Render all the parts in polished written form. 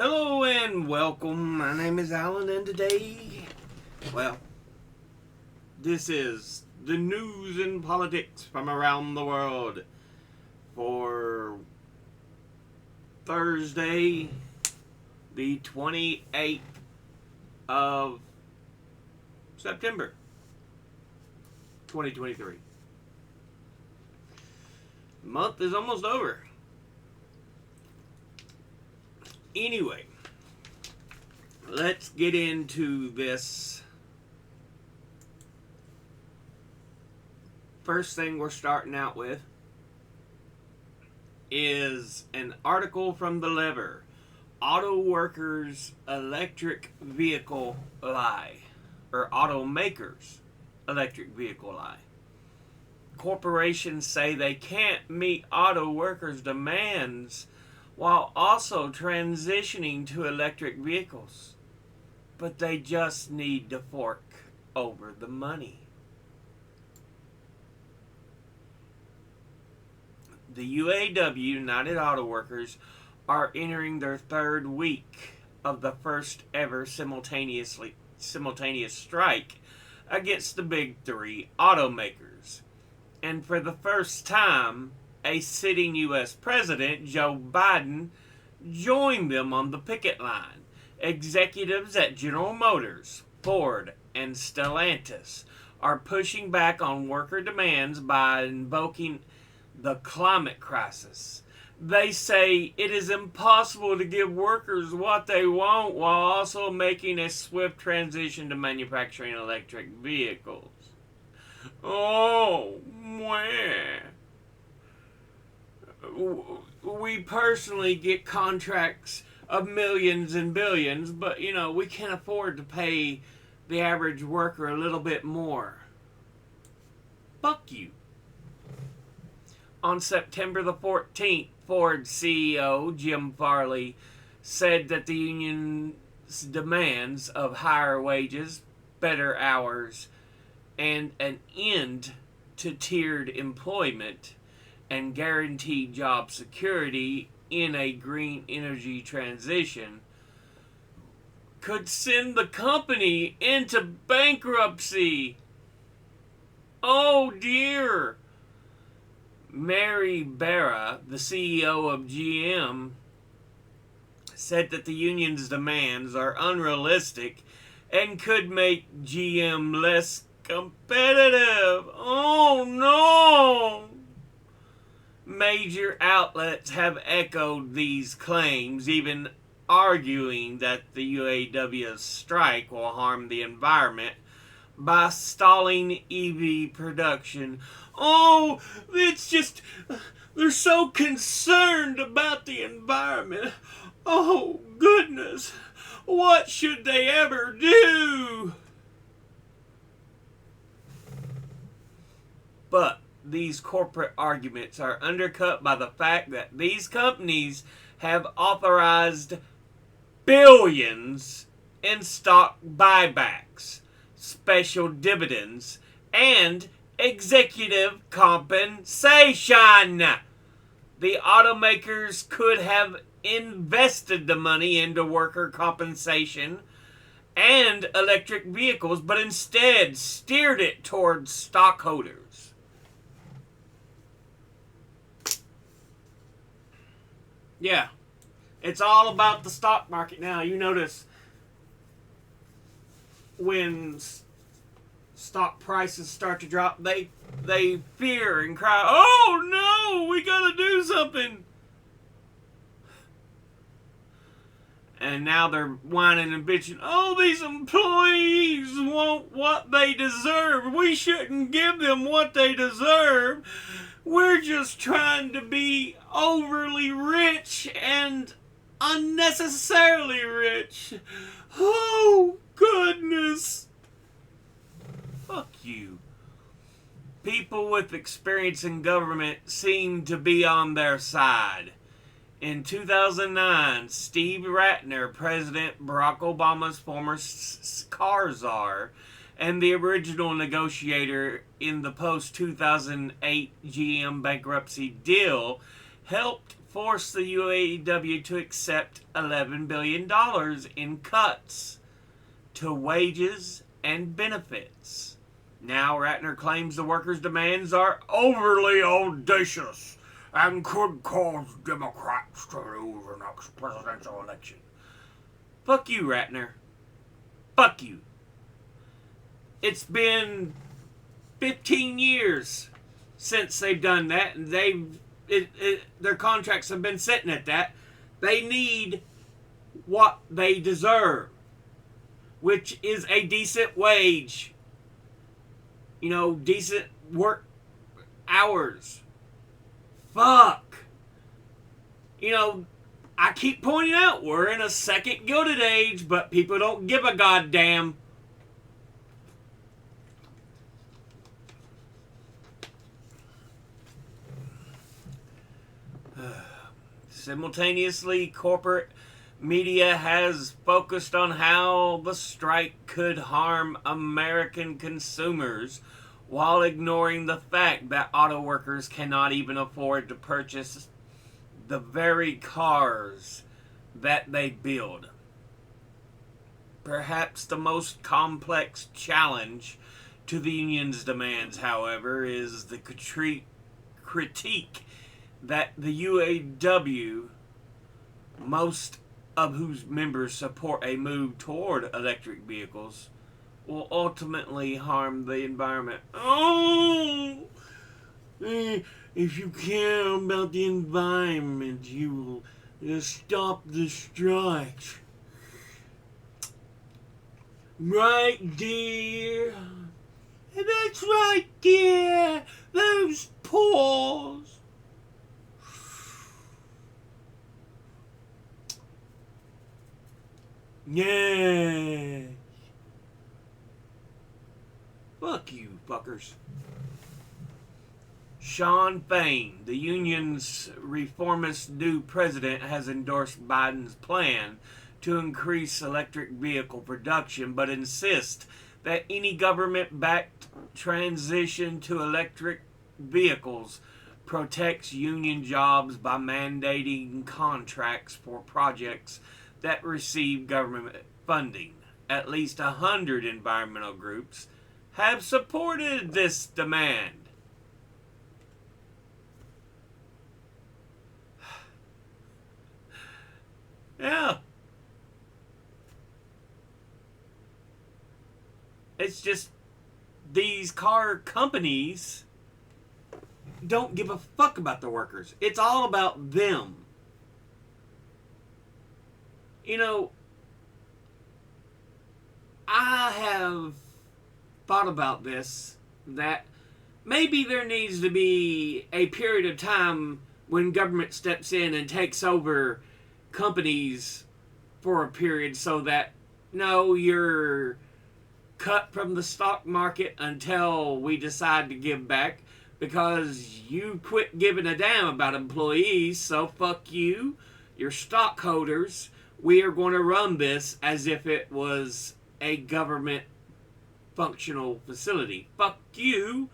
Hello and welcome. My name is Alan, and today, well, this is the news and politics from around the world for Thursday, the 28th of September, 2023. The month is almost over. Anyway, let's get into this. First thing we're starting out with is an article from The Lever. Auto workers' electric vehicle lie. Or automakers' electric vehicle lie. Corporations say they can't meet auto workers' demands while also transitioning to electric vehicles. But they just need to fork over the money. The UAW, United Auto Workers, are entering their third week of the first ever simultaneous strike against the big three automakers. And for the first time, a sitting U.S. President, Joe Biden, joined them on the picket line. Executives at General Motors, Ford, and Stellantis are pushing back on worker demands by invoking the climate crisis. They say it is impossible to give workers what they want while also making a swift transition to manufacturing electric vehicles. Oh, man. We personally get contracts of millions and billions, but we can't afford to pay the average worker a little bit more. Fuck you. On September the 14th, Ford CEO Jim Farley said that the union's demands of higher wages, better hours, and an end to tiered employment and guaranteed job security in a green energy transition could send the company into bankruptcy. Oh dear. Mary Barra, the CEO of GM, said that the union's demands are unrealistic and could make GM less competitive. Oh no! Major outlets have echoed these claims, even arguing that the UAW's strike will harm the environment by stalling EV production. Oh, it's just, they're so concerned about the environment. Oh, goodness, what should they ever do? But these corporate arguments are undercut by the fact that these companies have authorized billions in stock buybacks, special dividends, and executive compensation. The automakers could have invested the money into worker compensation and electric vehicles, but instead steered it towards stockholders. Yeah, it's all about the stock market now. You notice when stock prices start to drop, they fear and cry, oh no, we gotta do something. And now they're whining and bitching, oh, these employees want what they deserve. We shouldn't give them what they deserve. We're just trying to be overly rich and unnecessarily rich. Oh, goodness. Fuck you. People with experience in government seem to be on their side. In 2009, Steve Ratner, President Barack Obama's former car czar, and the original negotiator in the post-2008 GM bankruptcy deal, helped forced the UAW to accept $11 billion in cuts to wages and benefits. Now Ratner claims the workers' demands are overly audacious and could cause Democrats to lose the next presidential election. Fuck you, Ratner. Fuck you. It's been 15 years since they've done that, and their contracts have been sitting at that. They need what they deserve, which is a decent wage. You know, decent work hours. Fuck. You know, I keep pointing out we're in a second Gilded Age, but people don't give a goddamn. Simultaneously, corporate media has focused on how the strike could harm American consumers while ignoring the fact that auto workers cannot even afford to purchase the very cars that they build. Perhaps the most complex challenge to the union's demands, however, is the critique that the UAW, most of whose members support a move toward electric vehicles, will ultimately harm the environment. Oh! If you care about the environment, you will stop the strikes. Right, dear? That's right, dear. Those paws. Yeah. Fuck you, fuckers. Shawn Fain, the union's reformist new president, has endorsed Biden's plan to increase electric vehicle production, but insists that any government-backed transition to electric vehicles protects union jobs by mandating contracts for projects that receive government funding. At least 100 environmental groups have supported this demand. Yeah. It's just these car companies don't give a fuck about the workers. It's all about them. You know, I have thought about this, that maybe there needs to be a period of time when government steps in and takes over companies for a period so that, no, you're cut from the stock market until we decide to give back because you quit giving a damn about employees, so fuck you, your stockholders. We are going to run this as if it was a government functional facility. Fuck you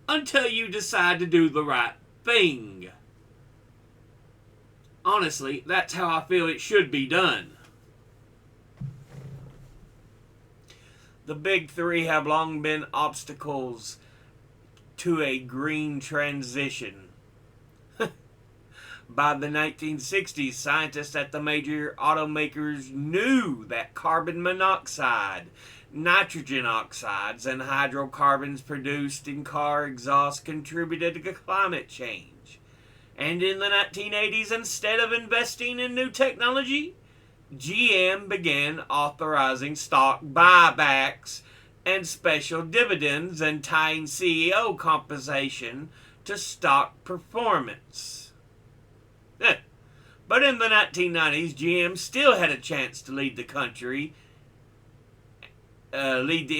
until you decide to do the right thing. Honestly, that's how I feel it should be done. The big three have long been obstacles to a green transition. By the 1960s, scientists at the major automakers knew that carbon monoxide, nitrogen oxides, and hydrocarbons produced in car exhaust contributed to climate change. And in the 1980s, instead of investing in new technology, GM began authorizing stock buybacks and special dividends and tying CEO compensation to stock performance. But in the 1990s, GM still had a chance to lead the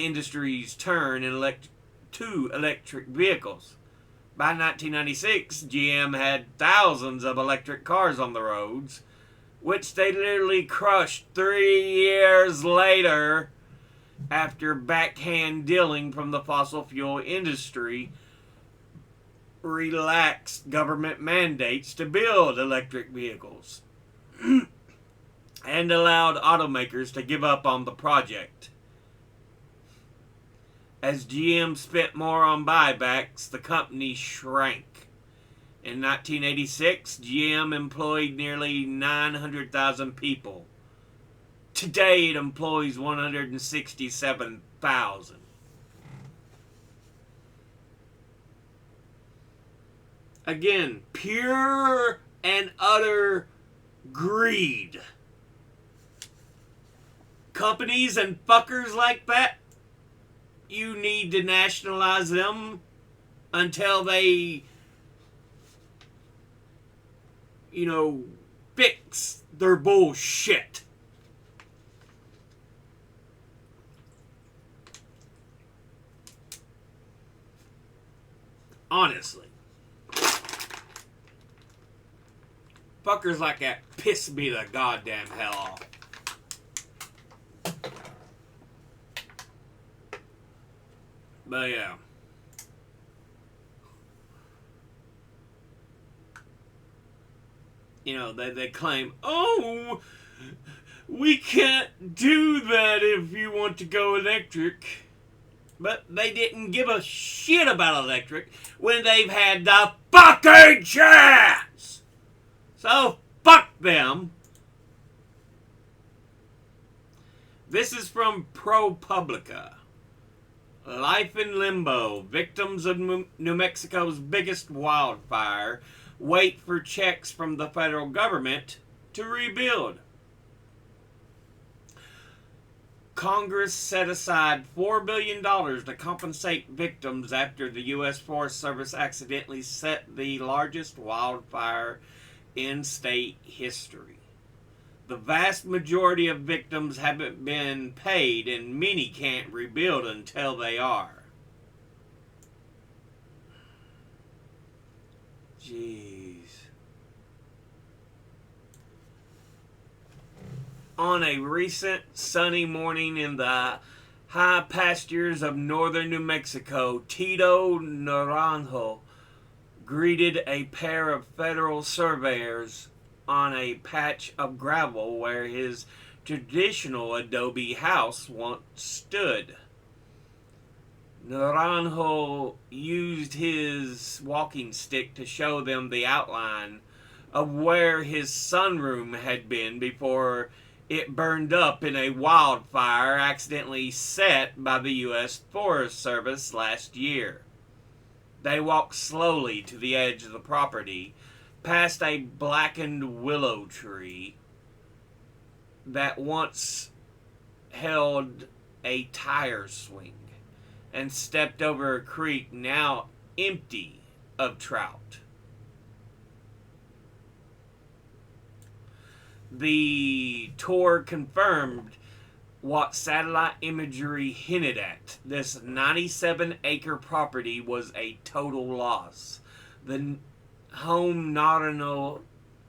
industry's turn to electric vehicles. By 1996, GM had thousands of electric cars on the roads, which they literally crushed 3 years later after backhand dealing from the fossil fuel industry relaxed government mandates to build electric vehicles and allowed automakers to give up on the project. As GM spent more on buybacks, the company shrank. In 1986, GM employed nearly 900,000 people. Today, it employs 167,000. Again, pure and utter greed. Companies and fuckers like that, you need to nationalize them until they, fix their bullshit. Honestly. Fuckers like that piss me the goddamn hell off. But yeah. They claim, oh, we can't do that if you want to go electric. But they didn't give a shit about electric when they've had the fucking chance. So, fuck them. This is from ProPublica. Life in limbo. Victims of New Mexico's biggest wildfire wait for checks from the federal government to rebuild. Congress set aside $4 billion to compensate victims after the U.S. Forest Service accidentally set the largest wildfire in state history. The vast majority of victims haven't been paid, and many can't rebuild until they are. Jeez. On a recent sunny morning in the high pastures of northern New Mexico, Tito Naranjo greeted a pair of federal surveyors on a patch of gravel where his traditional adobe house once stood. Naranjo used his walking stick to show them the outline of where his sunroom had been before it burned up in a wildfire accidentally set by the U.S. Forest Service last year. They walked slowly to the edge of the property, past a blackened willow tree that once held a tire swing, and stepped over a creek now empty of trout. The tour confirmed what satellite imagery hinted at. This 97-acre property was a total loss. The home Naranjo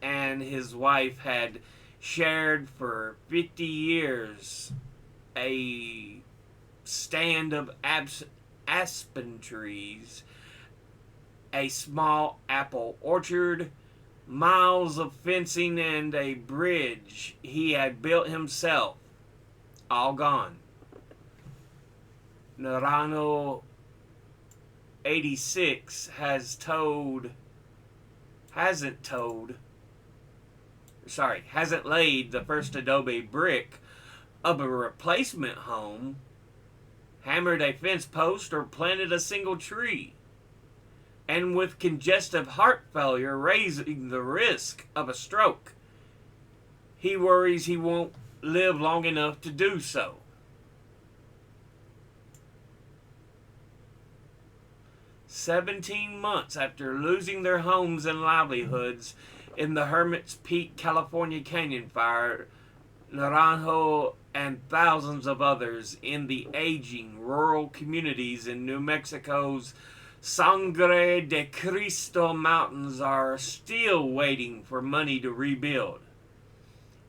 and his wife had shared for 50 years, a stand of aspen trees, a small apple orchard, miles of fencing, and a bridge he had built himself, all gone. Naranjo 86 hasn't laid the first adobe brick of a replacement home, hammered a fence post, or planted a single tree. And with congestive heart failure raising the risk of a stroke, he worries he won't live long enough to do so. "17 months after losing their homes and livelihoods in the Hermit's Peak, California canyon fire, Naranjo and thousands of others in the aging rural communities in New Mexico's Sangre de Cristo Mountains are still waiting for money to rebuild.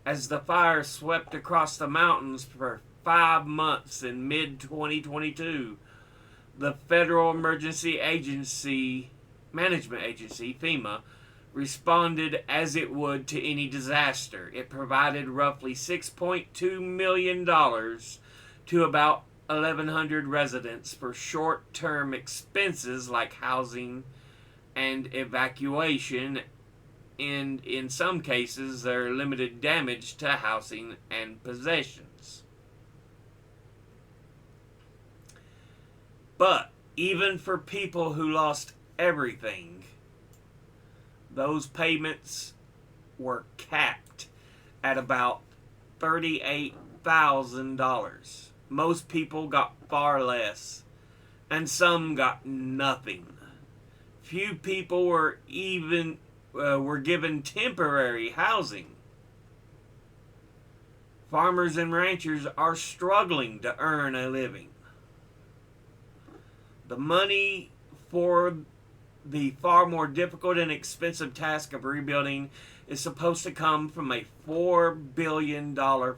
As the fire swept across the mountains for 5 months in mid-2022, the Federal Emergency Agency Management Agency, FEMA, responded as it would to any disaster. It provided roughly $6.2 million to about 1,100 residents for short-term expenses like housing and evacuation, and in some cases there limited damage to housing and possessions. But even for people who lost everything, those payments were capped at about $38,000. Most people got far less, and some got nothing. Few people were given temporary housing. Farmers and ranchers are struggling to earn a living. The money for the far more difficult and expensive task of rebuilding is supposed to come from a $4 billion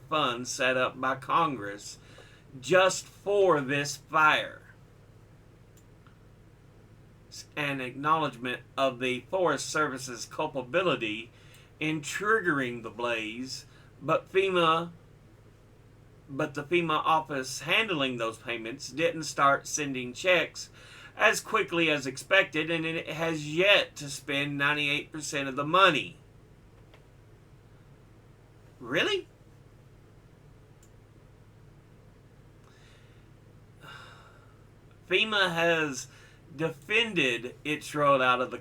fund set up by Congress just for this fire. An acknowledgement of the Forest Service's culpability in triggering the blaze, but the FEMA office handling those payments didn't start sending checks as quickly as expected, and it has yet to spend 98% of the money. Really? FEMA has defended its rollout of the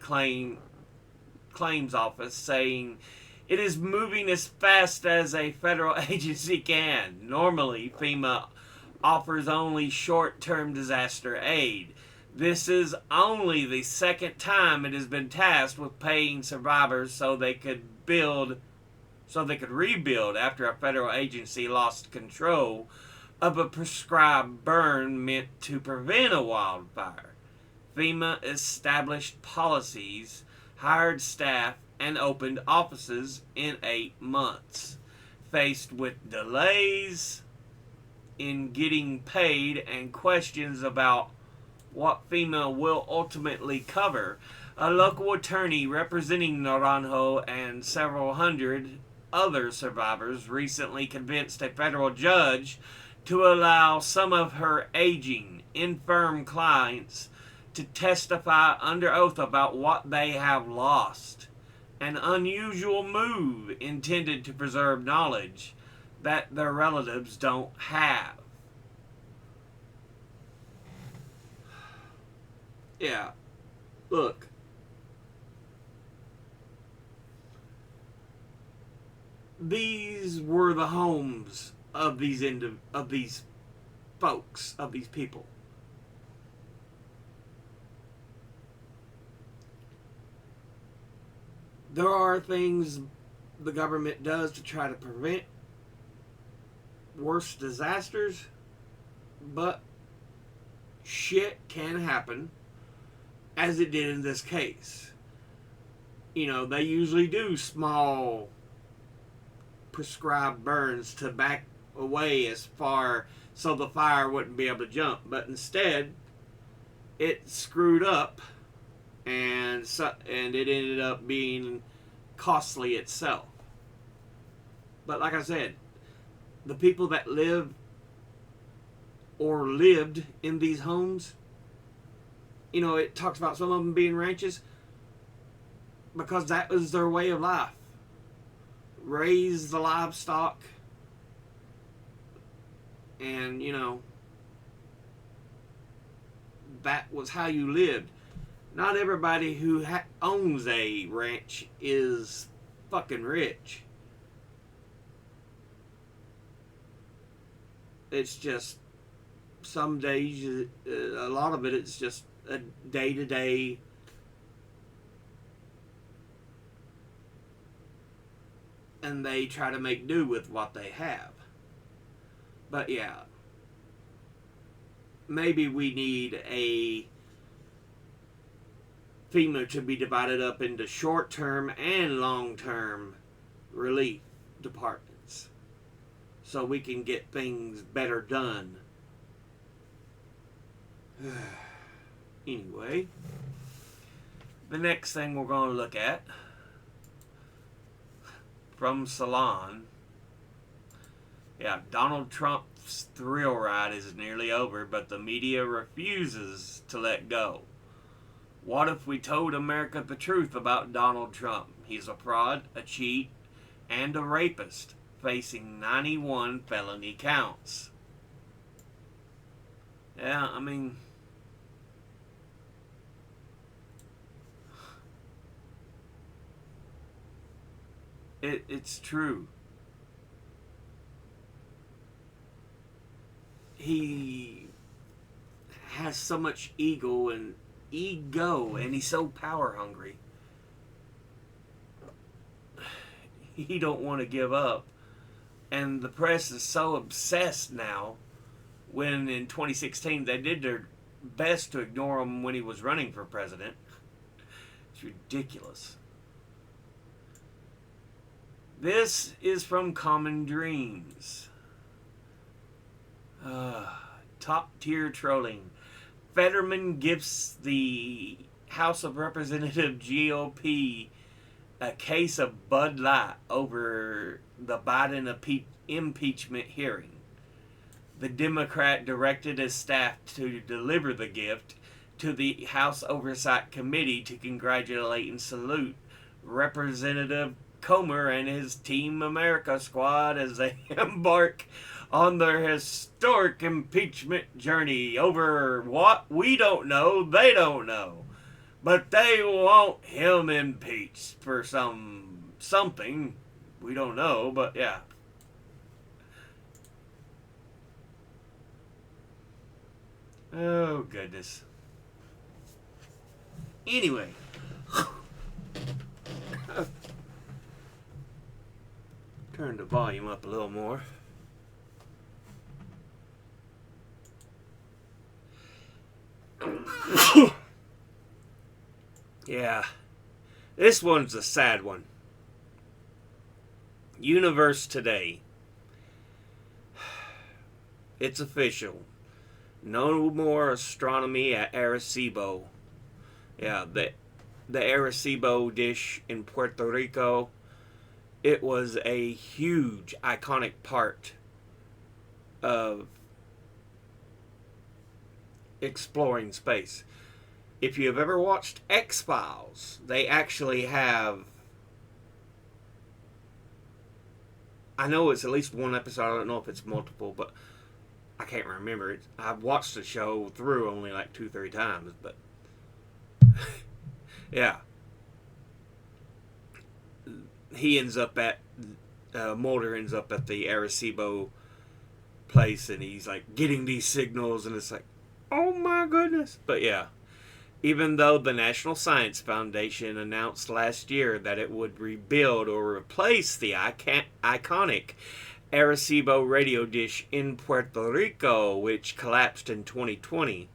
claims office, saying it is moving as fast as a federal agency can. Normally, FEMA offers only short-term disaster aid. This is only the second time it has been tasked with paying survivors so they could rebuild after a federal agency lost control of a prescribed burn meant to prevent a wildfire. FEMA established policies, hired staff, and opened offices in 8 months. Faced with delays in getting paid and questions about what FEMA will ultimately cover, a local attorney representing Naranjo and several hundred other survivors recently convinced a federal judge to allow some of her aging, infirm clients to testify under oath about what they have lost. An unusual move intended to preserve knowledge that their relatives don't have. Yeah, look. These were the homes of these folks, of these people. There are things the government does to try to prevent worse disasters, but shit can happen, as it did in this case. You know, they usually do small prescribed burns to back away as far so the fire wouldn't be able to jump, but instead it screwed up, and it ended up being costly itself. But like I said, the people that live or lived in these homes, you know, it talks about some of them being ranches because that was their way of life. Raise the livestock, and, you know, that was how you lived. Not everybody who owns a ranch is fucking rich. It's just some days, a lot of it's just a day-to-day and they try to make do with what they have. But yeah, maybe we need a FEMA to be divided up into short-term and long-term relief departments so we can get things better done. Anyway, The next thing we're going to look at from Salon. Yeah, Donald Trump's thrill ride is nearly over, but the media refuses to let go. What if we told America the truth about Donald Trump? He's a fraud, a cheat, and a rapist, facing 91 felony counts. Yeah, I mean, it's true. He has so much ego, and he's so power hungry. He don't want to give up, and the press is so obsessed now. When in 2016 they did their best to ignore him when he was running for president. It's ridiculous. This is from Common Dreams. Top tier trolling. Fetterman gifts the House of Representative GOP a case of Bud Light over the Biden impeachment hearing. The Democrat directed his staff to deliver the gift to the House Oversight Committee to congratulate and salute Representative Comer and his Team America squad as they embark on their historic impeachment journey over what we don't know, they don't know. But they want him impeached for something we don't know, but yeah. Oh, goodness. Anyway. Turn the volume up a little more. Yeah. This one's a sad one. Universe Today. It's official. No more astronomy at Arecibo. Yeah, the Arecibo dish in Puerto Rico. It was a huge, iconic part of exploring space. If you have ever watched X-Files, they actually have, I know it's at least one episode, I don't know if it's multiple, but I can't remember it. I've watched the show through only like 2-3 times, but yeah. He ends up at, Mulder ends up at the Arecibo place, and he's like getting these signals, and it's like, oh my goodness. But yeah, even though the National Science Foundation announced last year that it would rebuild or replace the iconic Arecibo radio dish in Puerto Rico, which collapsed in 2020,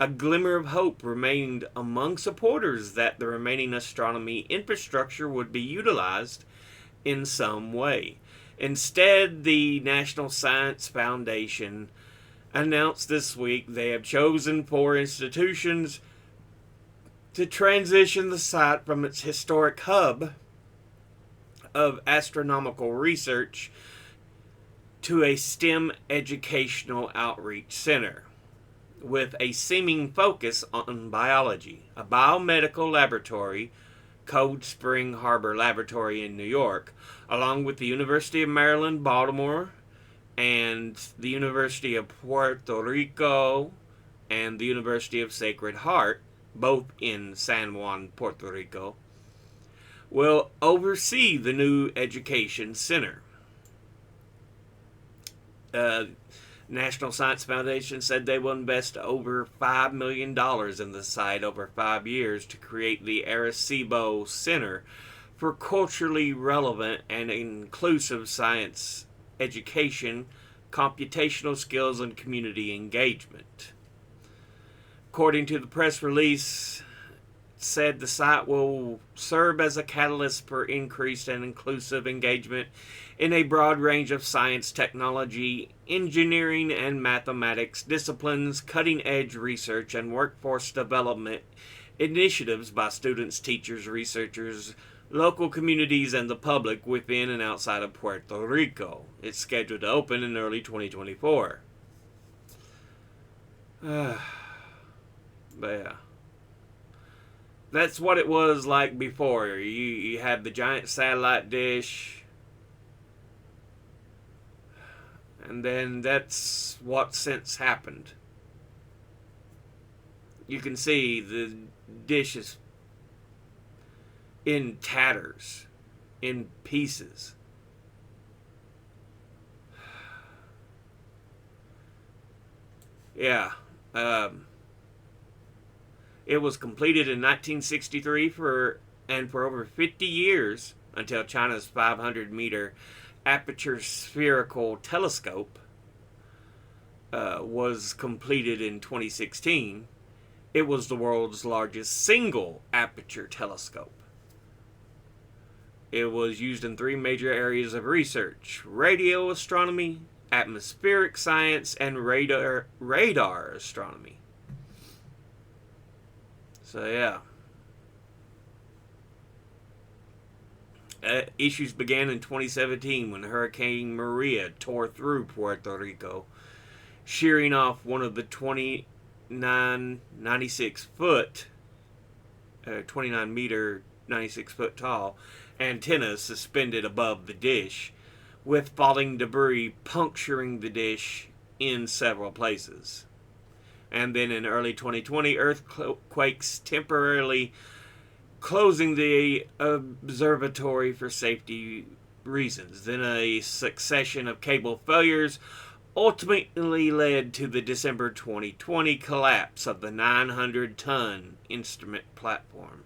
a glimmer of hope remained among supporters that the remaining astronomy infrastructure would be utilized in some way. Instead, the National Science Foundation announced this week they have chosen 4 institutions to transition the site from its historic hub of astronomical research to a STEM educational outreach center with a seeming focus on biology. A biomedical laboratory, Cold Spring Harbor Laboratory in New York, along with the University of Maryland, Baltimore, and the University of Puerto Rico, and the University of Sacred Heart, both in San Juan, Puerto Rico, will oversee the new education center. National Science Foundation said they will invest over $5 million in the site over 5 years to create the Arecibo Center for culturally relevant and inclusive science education, computational skills, and community engagement. According to the press release, said the site will serve as a catalyst for increased and inclusive engagement in a broad range of science, technology, engineering, and mathematics disciplines, cutting-edge research, and workforce development initiatives by students, teachers, researchers, local communities, and the public within and outside of Puerto Rico. It's scheduled to open in early 2024. But yeah. That's what it was like before. You had the giant satellite dish, and then that's what since happened. You can see the dish is in tatters, in pieces. Yeah. It was completed in 1963 for over 50 years until China's 500-meter aperture spherical telescope was completed in 2016. It was the world's largest single aperture telescope. It was used in 3 major areas of research: radio astronomy, atmospheric science, and radar astronomy. So yeah. Issues began in 2017 when Hurricane Maria tore through Puerto Rico, shearing off one of the 29 meter, 96 foot tall antennas suspended above the dish, with falling debris puncturing the dish in several places. And then in early 2020, earthquakes temporarily closing the observatory for safety reasons. Then a succession of cable failures ultimately led to the December 2020 collapse of the 900-ton instrument platform,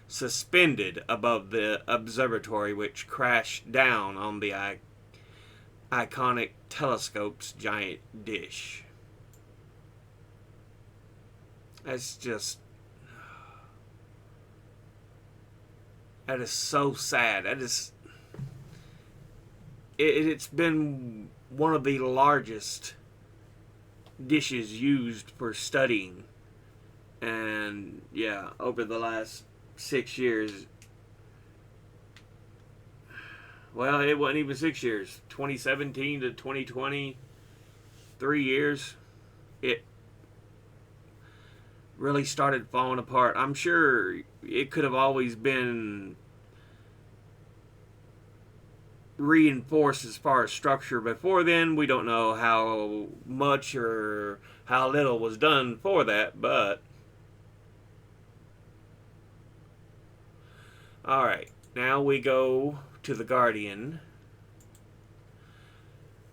suspended above the observatory, which crashed down on the iconic telescope's giant dish. That's just... that is so sad. That is... It's been one of the largest dishes used for studying. And, yeah, over the last 6 years... well, it wasn't even 6 years. 2017 to 2020, 3 years. It really started falling apart. I'm sure it could have always been reinforced as far as structure before then. We don't know how much or how little was done for that, but alright, now we go to The Guardian.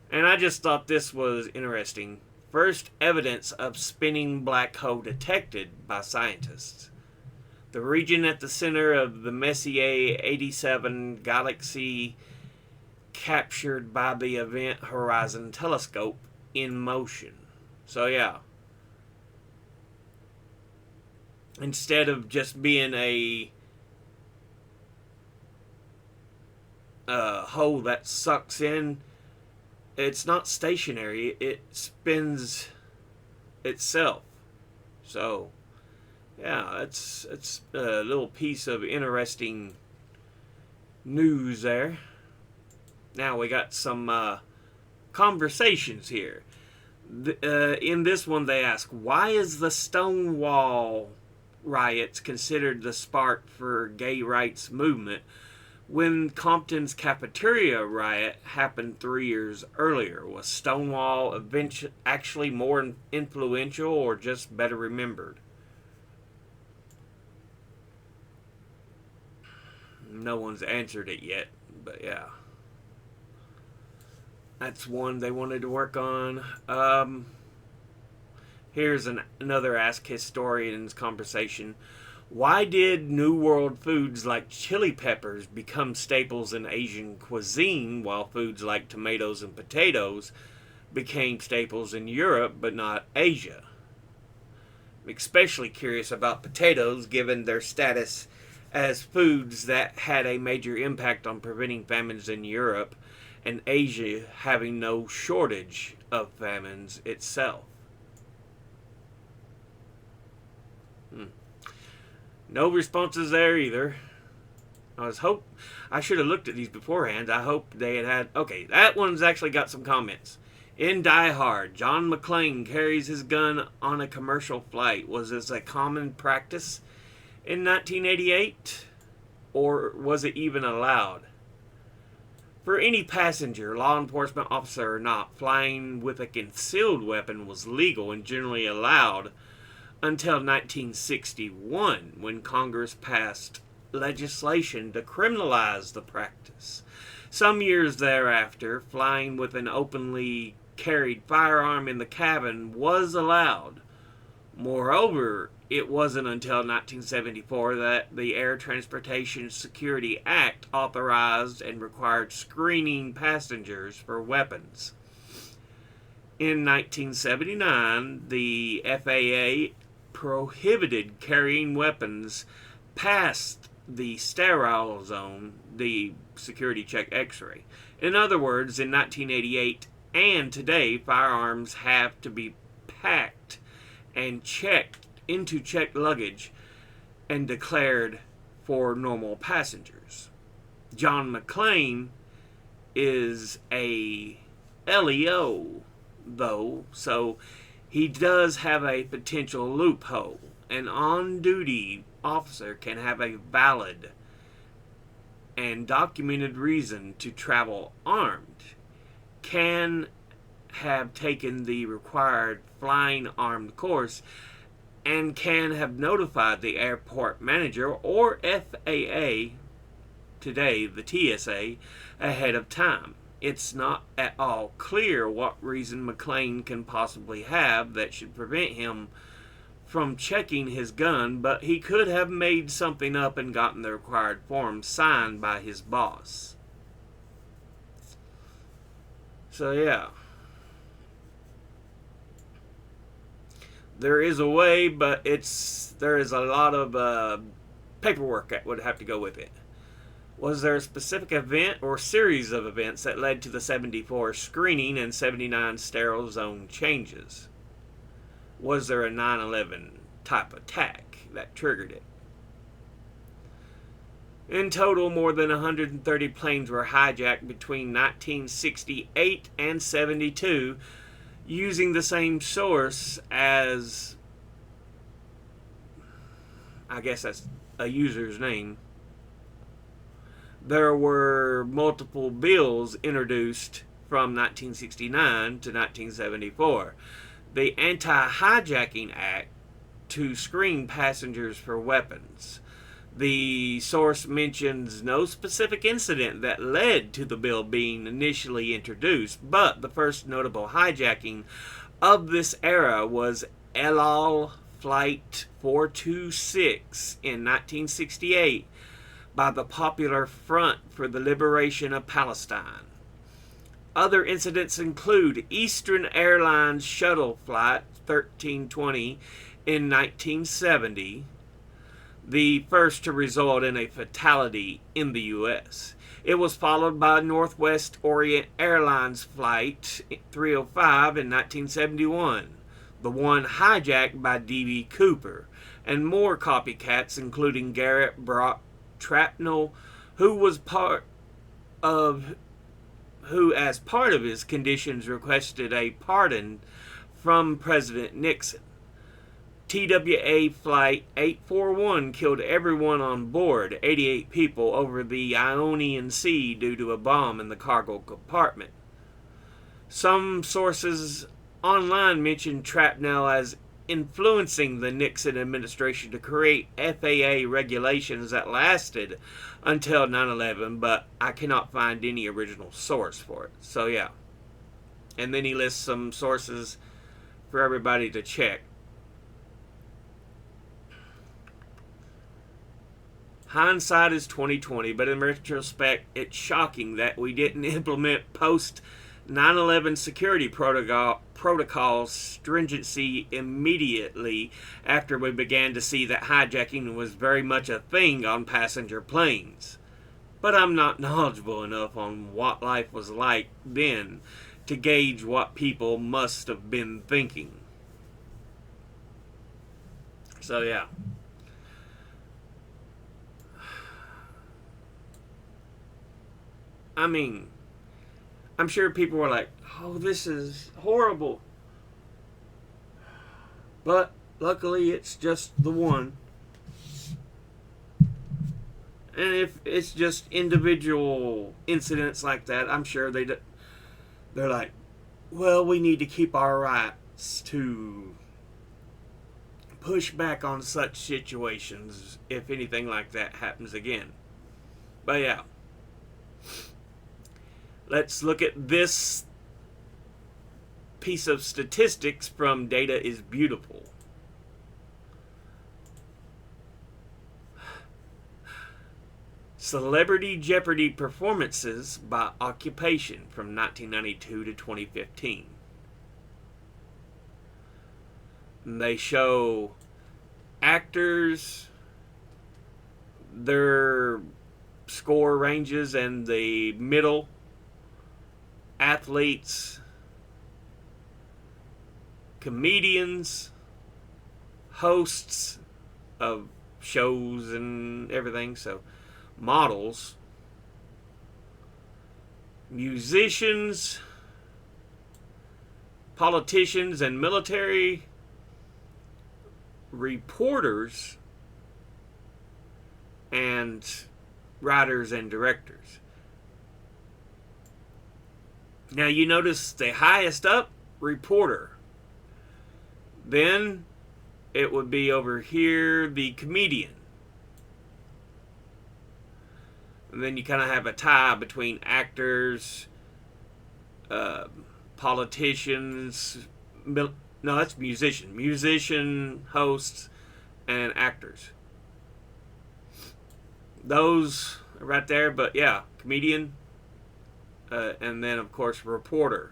And I just thought this was interesting. First evidence of spinning black hole detected by scientists. The region at the center of the Messier 87 galaxy captured by the Event Horizon Telescope in motion. So yeah. Instead of just being a hole that sucks in, it's not stationary, it spins itself. So, yeah, it's a little piece of interesting news there. Now we got some conversations here. In this one they ask, why is the Stonewall riots considered the spark for gay rights movement when Compton's cafeteria riot happened 3 years earlier? Was Stonewall actually more influential or just better remembered? No one's answered it yet, but yeah. That's one they wanted to work on. Here's another Ask Historians conversation. Why did New World foods like chili peppers become staples in Asian cuisine, while foods like tomatoes and potatoes became staples in Europe but not Asia? I'm especially curious about potatoes, given their status as foods that had a major impact on preventing famines in Europe, and Asia having no shortage of famines itself. No responses there either. I should have looked at these beforehand. I hope they had. Okay, that one's actually got some comments. In Die Hard, John McClane carries his gun on a commercial flight. Was this a common practice in 1988? Or was it even allowed? For any passenger, law enforcement officer or not, flying with a concealed weapon was legal and generally allowed until 1961, when Congress passed legislation to criminalize the practice. Some years thereafter, flying with an openly carried firearm in the cabin was allowed. Moreover, it wasn't until 1974 that the Air Transportation Security Act authorized and required screening passengers for weapons. In 1979, the FAA prohibited carrying weapons past the sterile zone, the security check x-ray. In other words, in 1988 and today, firearms have to be packed and checked into checked luggage and declared for normal passengers. John McClane is a LEO, though, so he does have a potential loophole. An on-duty officer can have a valid and documented reason to travel armed, can have taken the required flying armed course, and can have notified the airport manager or FAA, today the TSA, ahead of time. It's not at all clear what reason McClane can possibly have that should prevent him from checking his gun, but he could have made something up and gotten the required form signed by his boss. So yeah. There is a way, but there is a lot of paperwork that would have to go with it. Was there a specific event or series of events that led to the 74 screening and 79 sterile zone changes? Was there a 9/11 type attack that triggered it? In total, more than 130 planes were hijacked between 1968 and 72, using the same source as, I guess that's a user's name. There were multiple bills introduced from 1969 to 1974. The Anti-Hijacking Act to screen passengers for weapons. The source mentions no specific incident that led to the bill being initially introduced, but the first notable hijacking of this era was El Al Flight 426 in 1968 by the Popular Front for the Liberation of Palestine. Other incidents include Eastern Airlines Shuttle Flight 1320 in 1970, the first to result in a fatality in the U.S. It was followed by Northwest Orient Airlines Flight 305 in 1971, the one hijacked by D.B. Cooper, and more copycats including Garrett Brock Trapnell, who as part of his conditions requested a pardon from President Nixon. TWA Flight 841 killed everyone on board, 88 people, over the Ionian Sea due to a bomb in the cargo compartment. Some sources online mention Trapnell as influencing the Nixon administration to create FAA regulations that lasted until 9/11, but I cannot find any original source for it. So yeah. And then he lists some sources for everybody to check. Hindsight is 20/20, but in retrospect, it's shocking that we didn't implement post 9/11 security protocol stringency immediately after we began to see that hijacking was very much a thing on passenger planes. But I'm not knowledgeable enough on what life was like then to gauge what people must have been thinking. So yeah. I mean, I'm sure people were like, oh, this is horrible. But luckily, it's just the one. And if it's just individual incidents like that, I'm sure they're like, well, we need to keep our rights to push back on such situations if anything like that happens again. But yeah, let's look at this piece of statistics from Data is Beautiful. Celebrity Jeopardy performances by occupation from 1992 to 2015. And they show actors, their score ranges, and the middle athletes, comedians, hosts of shows and everything. So models, musicians, politicians and military, reporters, and writers and directors. Now you notice the highest up, reporter. Then it would be over here, the comedian. And then you kind of have a tie between actors, politicians, no, that's musician, hosts, and actors. Those are right there, but yeah, comedian, and then of course reporter.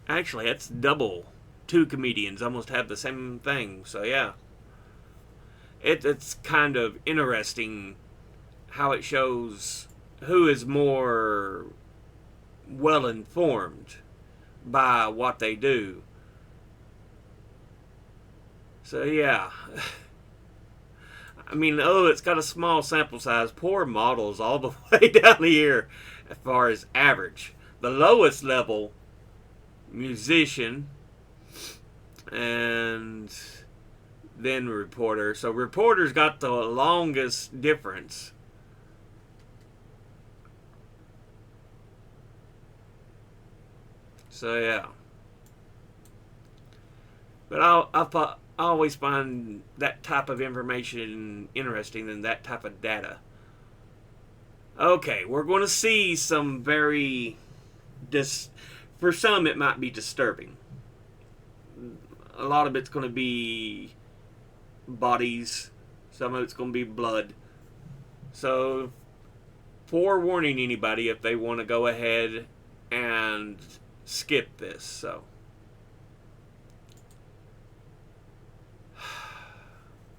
Actually, that's double. Two comedians almost have the same thing, so yeah. It's kind of interesting how it shows who is more well informed by what they do. So yeah. I mean, oh, it's got a small sample size. Poor models all the way down here as far as average. The lowest level, musician, and then reporter. So reporter's got the longest difference. So yeah, but I always find that type of information interesting than that type of data. Okay, we're going to see some very for some it might be disturbing. A lot of it's going to be bodies. Some of it's going to be blood. So, forewarning anybody if they want to go ahead and skip this. So,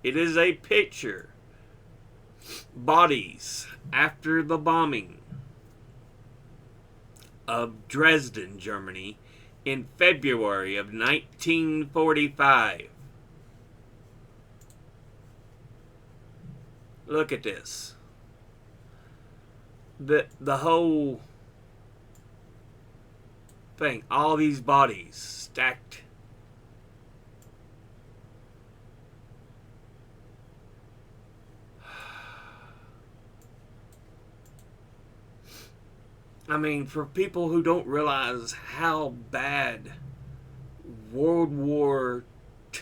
it is a picture. Bodies after the bombing of Dresden, Germany in February of 1945. Look at this. The whole thing, all these bodies stacked. I mean, for people who don't realize how bad World War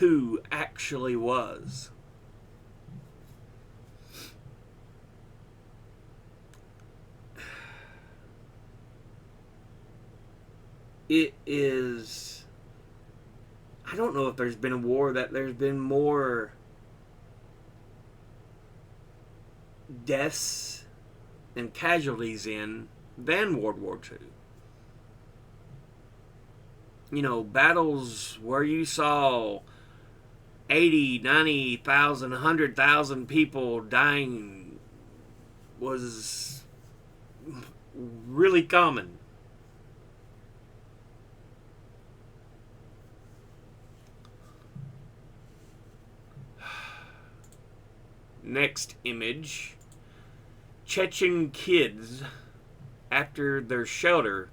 II actually was, it is, I don't know if there's been a war that there's been more deaths and casualties in than World War II. You know, battles where you saw 80, 90,000, 100,000 people dying was really common. Next image. Chechen kids after their shelter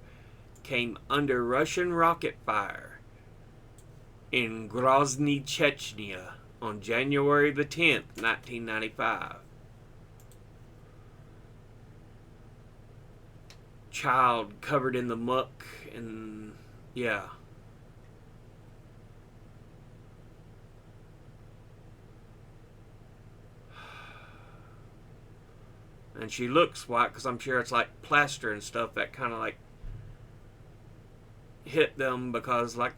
came under Russian rocket fire in Grozny, Chechnya on January the 10th, 1995. Child covered in the muck and yeah. And she looks white because I'm sure it's like plaster and stuff that kind of like hit them because like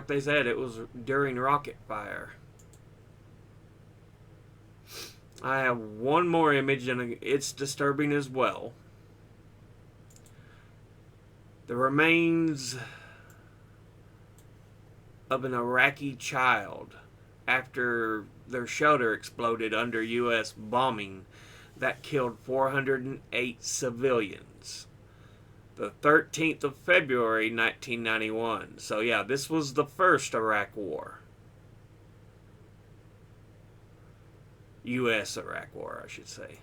they said, it was during rocket fire. I have one more image and it's disturbing as well. The remains of an Iraqi child after their shelter exploded under U.S. bombing that killed 408 civilians. The 13th of February, 1991. So yeah, this was the first Iraq War. U.S. Iraq War, I should say.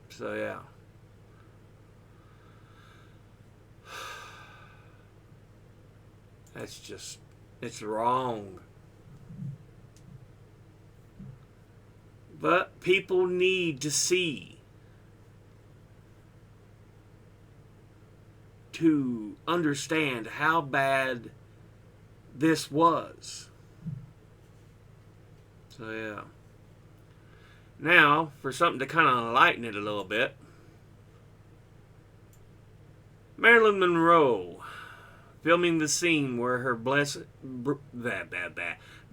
So yeah. That's just, it's wrong. But people need to see, to understand how bad this was. So yeah. Now, for something to kind of lighten it a little bit, Marilyn Monroe filming the scene where her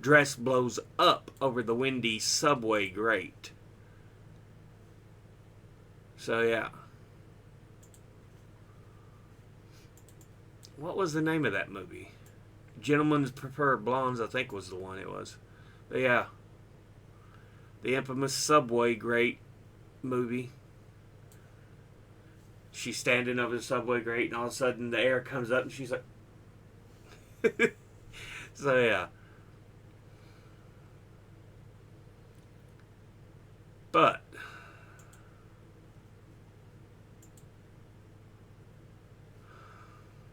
dress blows up over the windy subway grate. So yeah. What was the name of that movie? Gentlemen's Prefer Blondes, I think was the one it was. But yeah. The infamous subway grate movie. She's standing over the subway grate and all of a sudden the air comes up and she's like... So yeah. But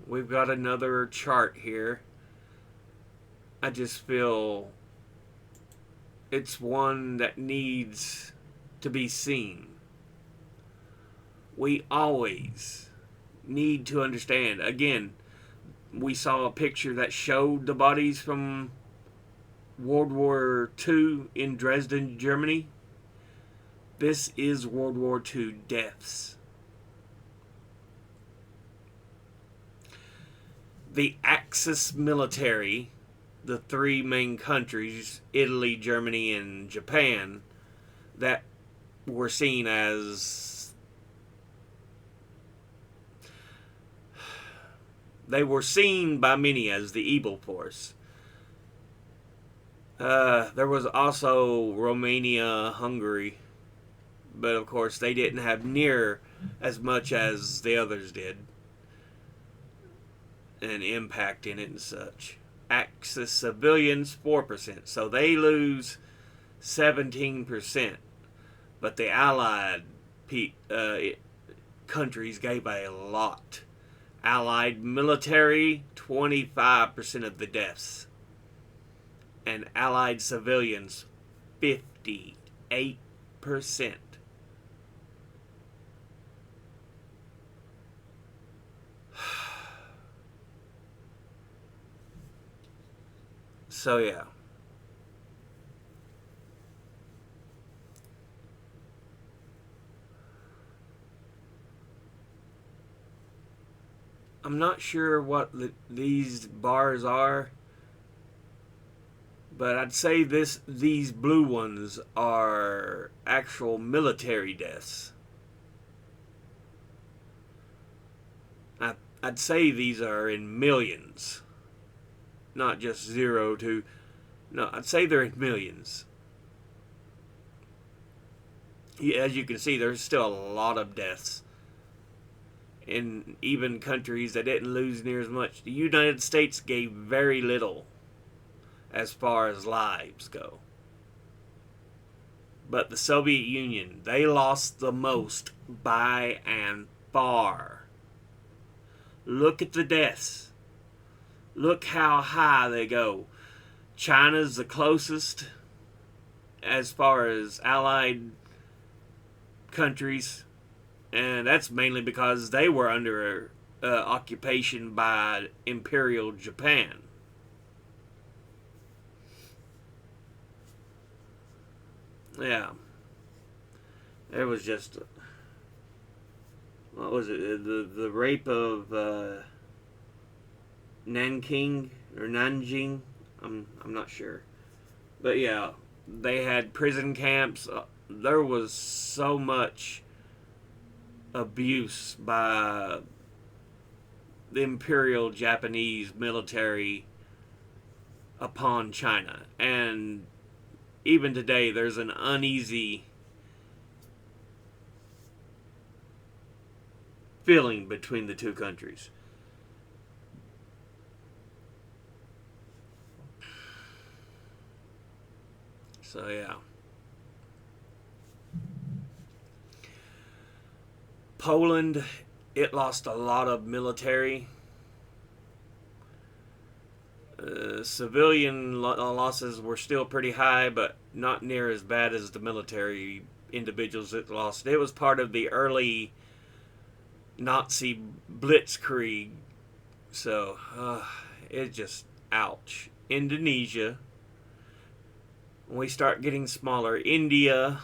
we've got another chart here. I just feel it's one that needs to be seen. We always need to understand. Again, we saw a picture that showed the bodies from World War II in Dresden, Germany. This is World War II deaths. The Axis military, the three main countries, Italy, Germany, and Japan, that were seen as... They were seen by many as the evil force. There was also Romania, Hungary, but of course they didn't have near as much as the others did, an impact in it and such. Axis civilians 4%, so they lose 17%, but the Allied countries gave a lot. Allied military, 25% of the deaths. And Allied civilians, 58%. So yeah. I'm not sure what these bars are, but I'd say these blue ones are actual military deaths. I'd say these are in millions, not just 0 to... No, I'd say they're in millions. As you can see, there's still a lot of deaths. In even countries that didn't lose near as much. The United States gave very little as far as lives go. But the Soviet Union, they lost the most by and far. Look at the deaths. Look how high they go. China's the closest as far as allied countries, and that's mainly because they were under occupation by Imperial Japan. Yeah. There was just, what was it, the rape of Nanking or Nanjing? I'm not sure. But yeah, they had prison camps. There was so much abuse by the Imperial Japanese military upon China. And even today, there's an uneasy feeling between the two countries. So, yeah. Poland, it lost a lot of military. Civilian losses were still pretty high, but not near as bad as the military individuals it lost. It was part of the early Nazi blitzkrieg. So, it just, ouch. Indonesia, when we start getting smaller. India,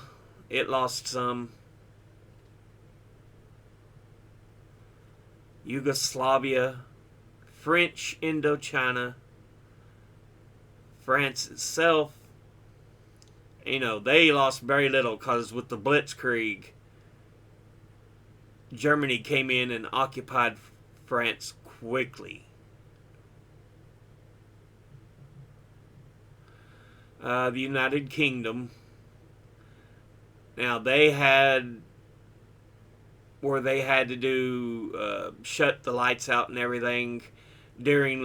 it lost some. Yugoslavia, French Indochina, France itself, they lost very little because with the Blitzkrieg, Germany came in and occupied France quickly. The United Kingdom, now they had where they had to do shut the lights out and everything during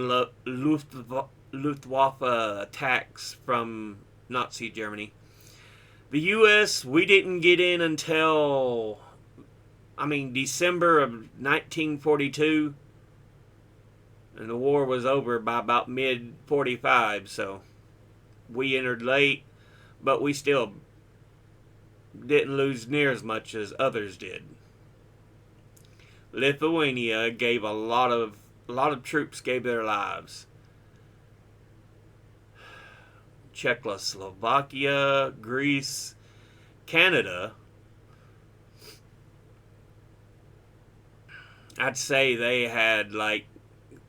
Luftwaffe attacks from Nazi Germany. The U.S., we didn't get in until, December of 1942, and the war was over by about mid-45, so we entered late, but we still didn't lose near as much as others did. Lithuania gave a lot of troops gave their lives. Czechoslovakia, Greece, Canada, I'd say they had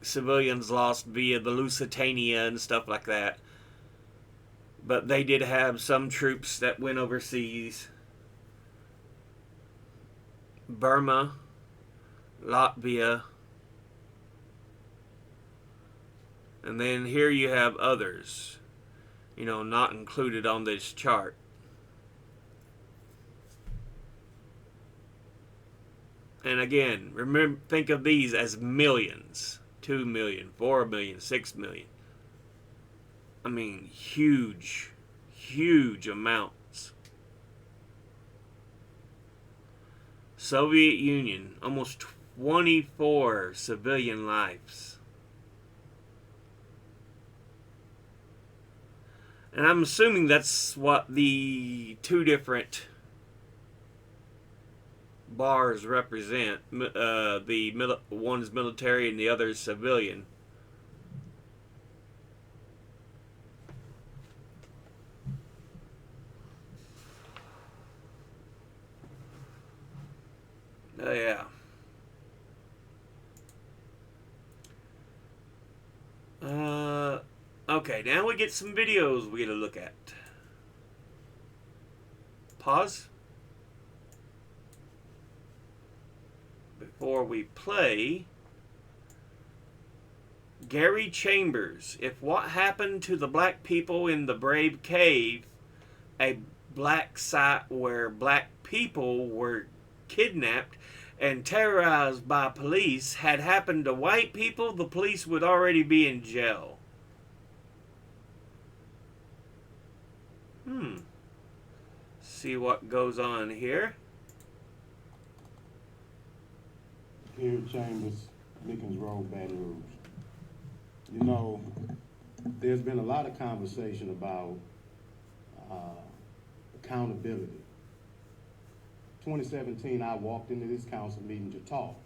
civilians lost via the Lusitania and stuff like that. But they did have some troops that went overseas. Burma, Latvia, and then here you have others, not included on this chart. And again, think of these as millions. 2 million, 4 million, 6 million. Huge, huge amounts. Soviet Union, almost 24 civilian lives. And I'm assuming that's what the two different bars represent. One's military and the other's civilian. Oh, yeah. Okay, now we get some videos we get to look at. Pause. Before we play, Gary Chambers. If what happened to the black people in the Brave Cave, a black site where black people were kidnapped and terrorized by police, had happened to white people, the police would already be in jail. see what goes on here. Here at Chambers, Mickens Road, Baton Rouge. You know, there's been a lot of conversation about accountability. 2017, I walked into this council meeting to talk.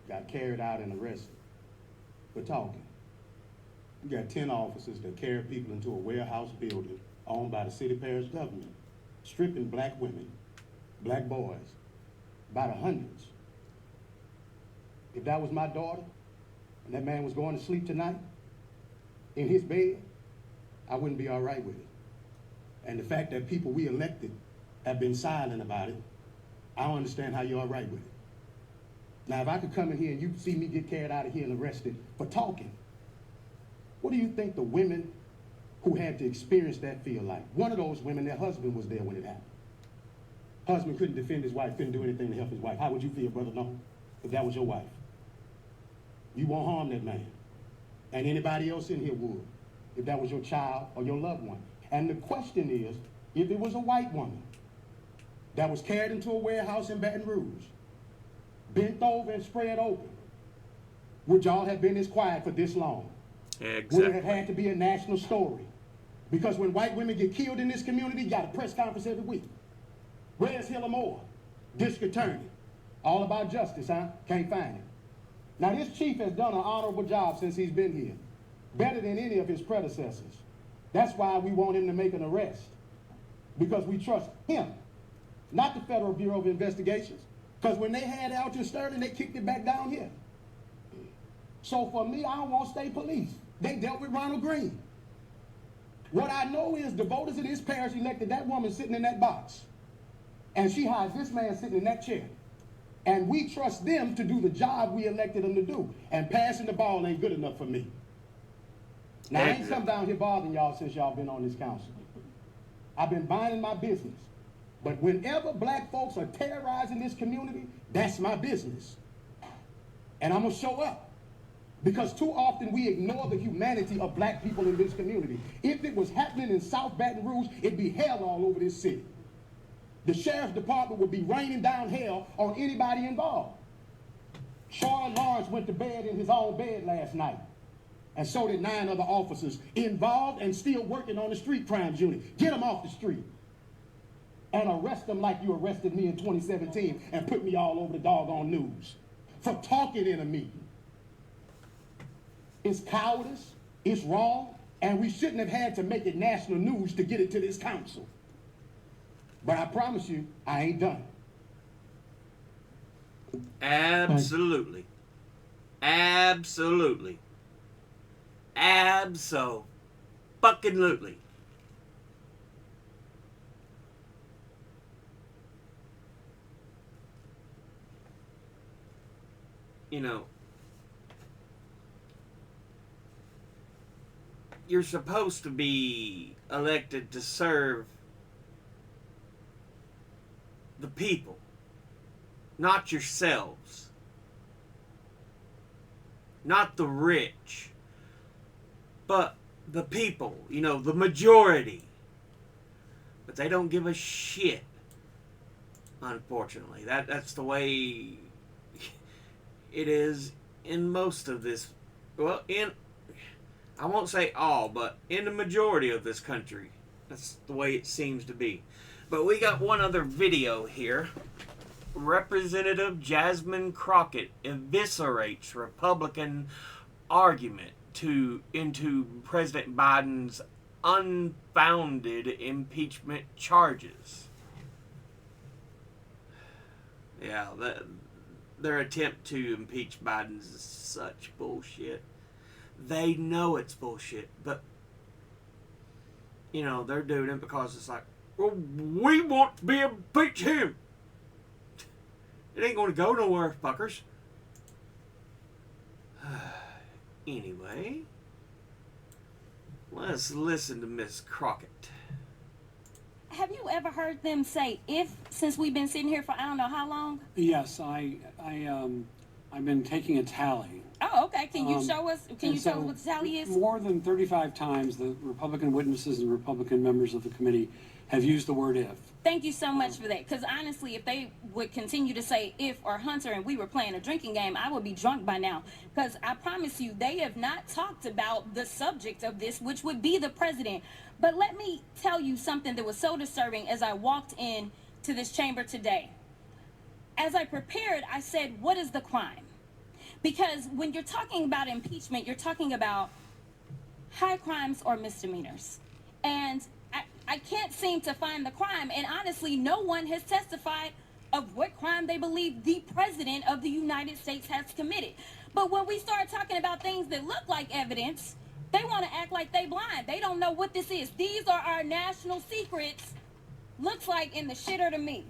Got carried out and arrested for talking. We got 10 officers that carried people into a warehouse building owned by the city parish government, stripping black women, black boys, by the hundreds. If that was my daughter, and that man was going to sleep tonight in his bed, I wouldn't be all right with it. And the fact that people we elected have been silent about it, I don't understand how you're all right with it. Now, if I could come in here and you see me get carried out of here and arrested for talking, what do you think the women who had to experience that feel like? One of those women, their husband was there when it happened. Husband couldn't defend his wife, couldn't do anything to help his wife. How would you feel, brother? No, if that was your wife. You won't harm that man. And anybody else in here would, if that was your child or your loved one. And the question is, if it was a white woman that was carried into a warehouse in Baton Rouge, bent over and spread open, would y'all have been as quiet for this long? Exactly. Would it have had to be a national story? Because when white women get killed in this community, you got a press conference every week. Where's Hilla Moore, district attorney? All about justice, huh? Can't find him. Now, this chief has done an honorable job since he's been here, better than any of his predecessors. That's why we want him to make an arrest, because we trust him, not the Federal Bureau of Investigations. Because when they had Alton Sterling, they kicked it back down here. So for me, I don't want state police. They dealt with Ronald Green. What I know is the voters in this parish elected that woman sitting in that box. And she has this man sitting in that chair. And we trust them to do the job we elected them to do. And passing the ball ain't good enough for me. Now, I ain't come down here bothering y'all since y'all been on this council. I've been minding my business. But whenever black folks are terrorizing this community, that's my business. And I'm gonna show up. Because too often we ignore the humanity of black people in this community. If it was happening in South Baton Rouge, it'd be hell all over this city. The sheriff's department would be raining down hell on anybody involved. Charlie Lawrence went to bed in his own bed last night. And so did 9 other officers involved and still working on the street crimes unit. Get them off the street. And arrest them like you arrested me in 2017 and put me all over the doggone news for talking in a meeting. It's cowardice, it's wrong, and we shouldn't have had to make it national news to get it to this council. But I promise you, I ain't done. Absolutely. Absolutely. Abso-fucking-lutely. You know, you're supposed to be elected to serve the people, not yourselves, not the rich, but the people, you know, the majority. But they don't give a shit, unfortunately. That's the way it is in most of this, well, I won't say all, but in the majority of this country. That's the way it seems to be. But we got one other video here. Representative Jasmine Crockett eviscerates Republican argument into President Biden's unfounded impeachment charges. Yeah, their attempt to impeach Biden is such bullshit. They know it's bullshit, but, you know, they're doing it because it's like, well, we want to be able to impeach him. It ain't going to go nowhere, fuckers. Anyway, let's listen to Miss Crockett. Have you ever heard them say "if" since we've been sitting here for I don't know how long? Yes, I've been taking a tally. Oh, okay. Can you show us? Can And you tell so us what the tally is? More than 35 times, the Republican witnesses and Republican members of the committee have used the word if. Thank you so much for that. Because honestly, if they would continue to say if or Hunter and we were playing a drinking game, I would be drunk by now. Because I promise you, they have not talked about the subject of this, which would be the president. But let me tell you something that was so disturbing as I walked in to this chamber today. As I prepared, I said, what is the crime? Because when you're talking about impeachment, you're talking about high crimes or misdemeanors. And I can't seem to find the crime. And honestly, no one has testified of what crime they believe the president of the United States has committed. But when we start talking about things that look like evidence, they want to act like they blind. They don't know what this is. These are our national secrets. Looks like in the shitter to me.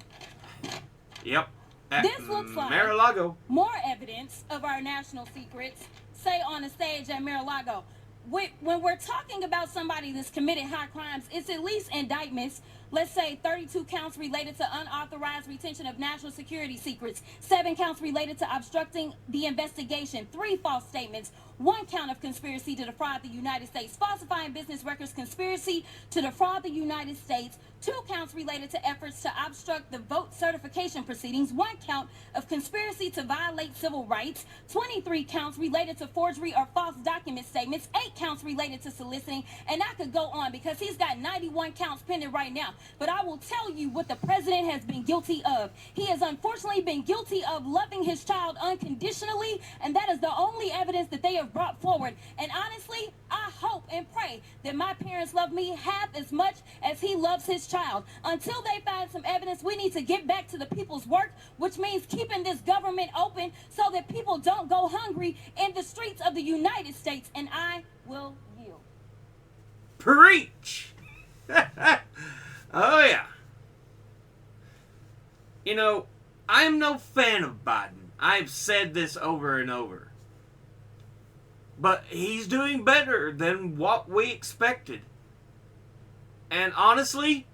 Yep. At This looks like Mar-a-Lago. more evidence of our national secrets, say on the stage at Mar-a-Lago. When we're talking about somebody that's committed high crimes, it's at least indictments. Let's say 32 counts related to unauthorized retention of national security secrets, 7 counts related to obstructing the investigation, 3 false statements, 1 count of conspiracy to defraud the United States, falsifying business records, conspiracy to defraud the United States, 2 counts related to efforts to obstruct the vote certification proceedings, 1 count of conspiracy to violate civil rights, 23 counts related to forgery or false document statements, 8 counts related to soliciting, and I could go on because he's got 91 counts pending right now. But I will tell you what the president has been guilty of. He has unfortunately been guilty of loving his child unconditionally, and that is the only evidence that they have brought forward. And honestly, I hope and pray that my parents love me half as much as he loves his child. Until they find some evidence, we need to get back to the people's work, which means keeping this government open so that people don't go hungry in the streets of the United States. And I will yield. Preach! Oh, yeah. You know, I'm no fan of Biden. I've said this over and over. But he's doing better than what we expected. And honestly,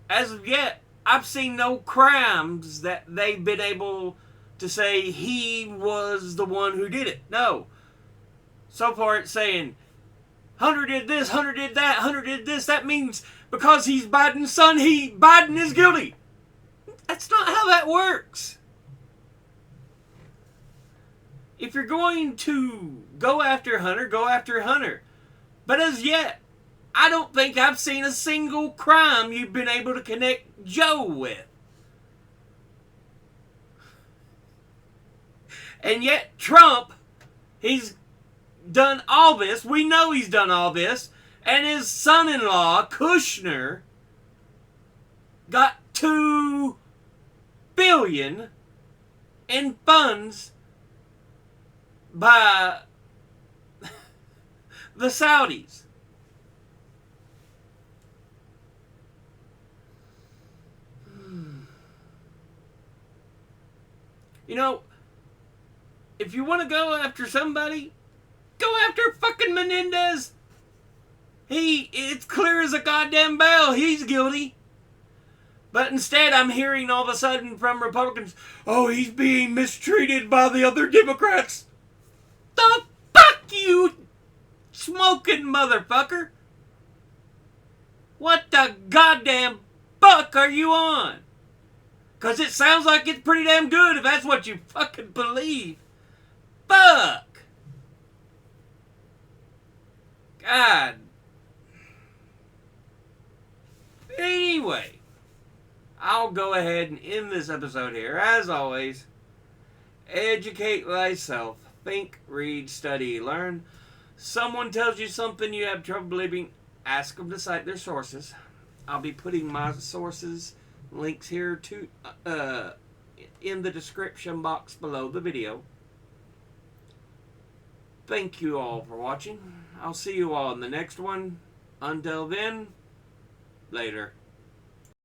as of yet, I've seen no crimes that they've been able to say he was the one who did it. No. So far it's saying, Hunter did this, Hunter did that, Hunter did this. That means because he's Biden's son, Biden is guilty. That's not how that works. If you're going to go after Hunter, go after Hunter. But as yet, I don't think I've seen a single crime you've been able to connect Joe with. And yet Trump, he's done all this. We know he's done all this. And his son-in-law, Kushner, got $2 billion in funds by the Saudis. You know, if you want to go after somebody, go after fucking Menendez. It's clear as a goddamn bell. He's guilty. But instead, I'm hearing all of a sudden from Republicans, oh, he's being mistreated by the other Democrats. The fuck you, smoking motherfucker. What the goddamn fuck are you on? Because it sounds like it's pretty damn good if that's what you fucking believe. Fuck. God. Anyway, I'll go ahead and end this episode here. As always, educate thyself. Think, read, study, learn. Someone tells you something you have trouble believing, ask them to cite their sources. I'll be putting my sources links here to in the description box below the video. Thank you all for watching. I'll see you all in the next one. Until then, later.